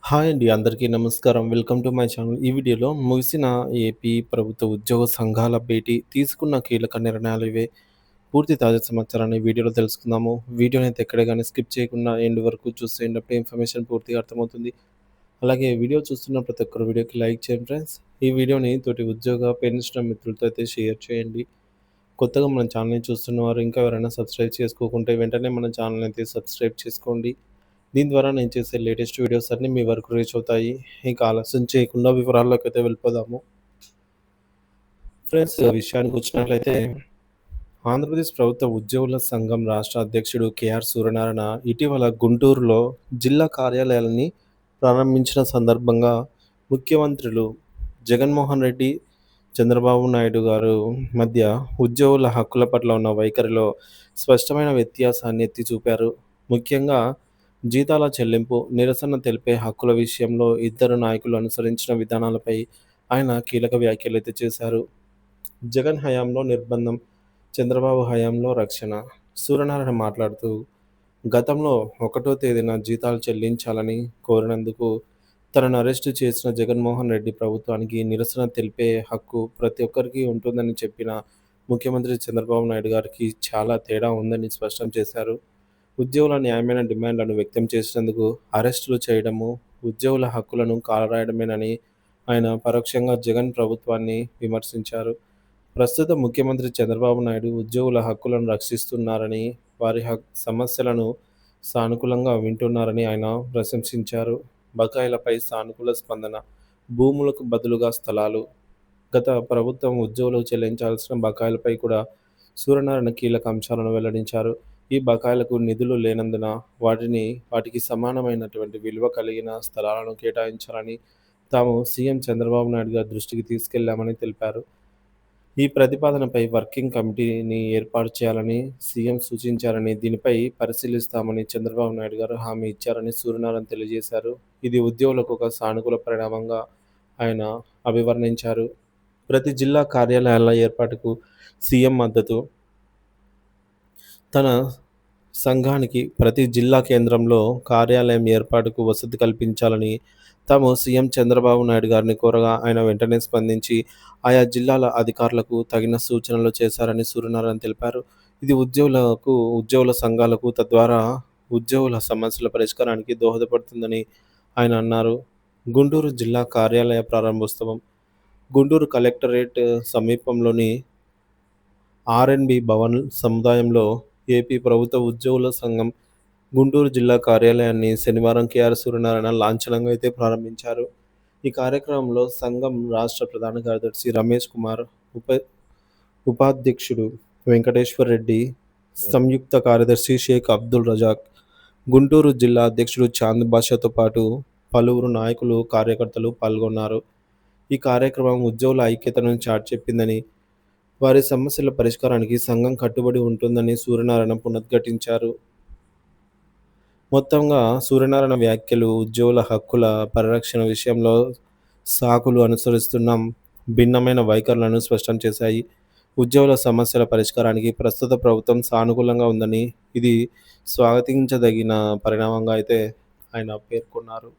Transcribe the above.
Hi అండి. అందరికీ నమస్కారం. Welcome to my channel. ఈ వీడియోలో ముగిసిన ఏపీ ప్రభుత్వ ఉద్యోగ సంఘాల భేటీ, తీసుకున్న కీలక నిర్ణయాలు ఇవే. పూర్తి తాజా సమాచారాన్ని ఈ వీడియోలో తెలుసుకుందాము. వీడియోనైతే ఎక్కడ గాని స్కిప్ చేయకుండా ఎండ్ వరకు చూసేయండి. అప్పుడే ఇన్ఫర్మేషన్ పూర్తిగా అర్థమవుతుంది. అలాగే వీడియో చూస్తున్న ప్రతి ఒక్కరు వీడియోకి లైక్ చేయండి ఫ్రెండ్స్. ఈ వీడియోని తోటి ఉద్యోగ, పెన్షనర్ మిత్రులతో అయితే షేర్ చేయండి. కొత్తగా మన ఛానల్‌ని చూస్తున్నవారు ఇంకా ఎవరైనా సబ్స్క్రైబ్ చేసుకోకుంటే వెంటనే మన ఛానల్‌ని అయితే సబ్స్క్రైబ్ చేసుకోండి. దీని ద్వారా నేను చేసే లేటెస్ట్ వీడియోస్ అన్నీ మీ వరకు రీచ్ అవుతాయి. ఇక ఆలస్యం చేయకుండా వివరాల్లోకైతే వెళ్ళిపోదాము. ఫ్రెండ్స్ విషయానికొచ్చినట్లయితే ఆంధ్రప్రదేశ్ ప్రభుత్వ ఉద్యోగుల సంఘం రాష్ట్ర అధ్యక్షుడు కేఆర్ సూర్యనారాయణ ఇటీవల గుంటూరులో జిల్లా కార్యాలయాలని ప్రారంభించిన సందర్భంగా ముఖ్యమంత్రులు జగన్మోహన్ రెడ్డి, చంద్రబాబు నాయుడు గారు మధ్య ఉద్యోగుల హక్కుల పట్ల ఉన్న వైఖరిలో స్పష్టమైన వ్యత్యాసాన్ని ఎత్తి చూపారు. ముఖ్యంగా జీతాల చెల్లింపు, నిరసన తెలిపే హక్కుల విషయంలో ఇద్దరు నాయకులు అనుసరించిన విధానాలపై ఆయన కీలక వ్యాఖ్యలైతే చేశారు. జగన్ హయాంలో నిర్బంధం, చంద్రబాబు హయాంలో రక్షణ. సూర్యనారాయణ మాట్లాడుతూ, గతంలో 1వ తేదీన జీతాలు చెల్లించాలని కోరినందుకు తనను అరెస్టు చేసిన జగన్మోహన్ రెడ్డి ప్రభుత్వానికి నిరసన తెలిపే హక్కు ప్రతి ఒక్కరికి ఉంటుందని చెప్పిన ముఖ్యమంత్రి చంద్రబాబు నాయుడు గారికి చాలా తేడా ఉందని స్పష్టం చేశారు. ఉద్యోగుల న్యాయమైన డిమాండ్లను వ్యక్తం చేసినందుకు అరెస్టులు చేయడము, ఉద్యోగుల హక్కులను కాలరాయడమేనని ఆయన పరోక్షంగా జగన్ ప్రభుత్వాన్ని విమర్శించారు. ప్రస్తుత ముఖ్యమంత్రి చంద్రబాబు నాయుడు ఉద్యోగుల హక్కులను రక్షిస్తున్నారని, వారి సమస్యలను సానుకూలంగా వింటున్నారని ఆయన ప్రశంసించారు. బకాయిలపై సానుకూల స్పందన, భూములకు బదులుగా స్థలాలు. గత ప్రభుత్వం ఉద్యోగులకు చెల్లించాల్సిన బకాయిలపై కూడా సూర్యనారాయణ కీలక అంశాలను వెల్లడించారు. ఈ బకాయిలకు నిధులు లేనందున వాటికి సమానమైనటువంటి విలువ కలిగిన స్థలాలను కేటాయించాలని తాము సీఎం చంద్రబాబు నాయుడు గారి దృష్టికి తీసుకెళ్లామని తెలిపారు. ఈ ప్రతిపాదనపై వర్కింగ్ కమిటీని ఏర్పాటు చేయాలని సీఎం సూచించారని, దీనిపై పరిశీలిస్తామని చంద్రబాబు నాయుడు గారు హామీ ఇచ్చారని సూర్యనారాయణ తెలియజేశారు. ఇది ఉద్యోగులకు ఒక సానుకూల పరిణామంగా ఆయన అభివర్ణించారు. ప్రతి జిల్లా కార్యాలయాల ఏర్పాటుకు సీఎం మద్దతు. తన సంఘానికి ప్రతి జిల్లా కేంద్రంలో కార్యాలయం ఏర్పాటుకు వసతి కల్పించాలని తాము సీఎం చంద్రబాబు నాయుడు గారిని కోరగా ఆయన వెంటనే స్పందించి ఆయా జిల్లాల అధికారులకు తగిన సూచనలు చేశారని సూర్యనారాయణ తెలిపారు. ఇది ఉద్యోగుల సంఘాలకు తద్వారా ఉద్యోగుల సమస్యల పరిష్కారానికి దోహదపడుతుందని ఆయన అన్నారు. గుంటూరు జిల్లా కార్యాలయ ప్రారంభోత్సవం. గుంటూరు కలెక్టరేట్ సమీపంలోని ఆర్ఎన్బి భవన్ సముదాయంలో ఏపీ ప్రభుత్వ ఉద్యోగుల సంఘం గుంటూరు జిల్లా కార్యాలయాన్ని శనివారం కేఆర్ సూర్యనారాయణ లాంఛనంగా అయితే ప్రారంభించారు. ఈ కార్యక్రమంలో సంఘం రాష్ట్ర ప్రధాన కార్యదర్శి రమేష్ కుమార్, ఉప ఉపాధ్యక్షుడు వెంకటేశ్వర్ రెడ్డి, సంయుక్త కార్యదర్శి షేక్ అబ్దుల్ రజాక్, గుంటూరు జిల్లా అధ్యక్షుడు చాంద్ బాషాతో పాటు పలువురు నాయకులు, కార్యకర్తలు పాల్గొన్నారు. ఈ కార్యక్రమం ఉద్యోగుల ఐక్యతను చాటి చెప్పిందని, వారి సమస్యల పరిష్కారానికి సంఘం కట్టుబడి ఉంటుందని సూర్యనారాయణ పునరుద్ఘాటించారు. మొత్తంగా సూర్యనారాయణ వ్యాఖ్యలు ఉద్యోగుల హక్కుల పరిరక్షణ విషయంలో సాకులు అనుసరిస్తున్న భిన్నమైన వైఖరులను స్పష్టం చేశాయి. ఉద్యోగుల సమస్యల పరిష్కారానికి ప్రస్తుత ప్రభుత్వం సానుకూలంగా ఉందని, ఇది స్వాగతించదగిన పరిణామంగా అయితే ఆయన పేర్కొన్నారు.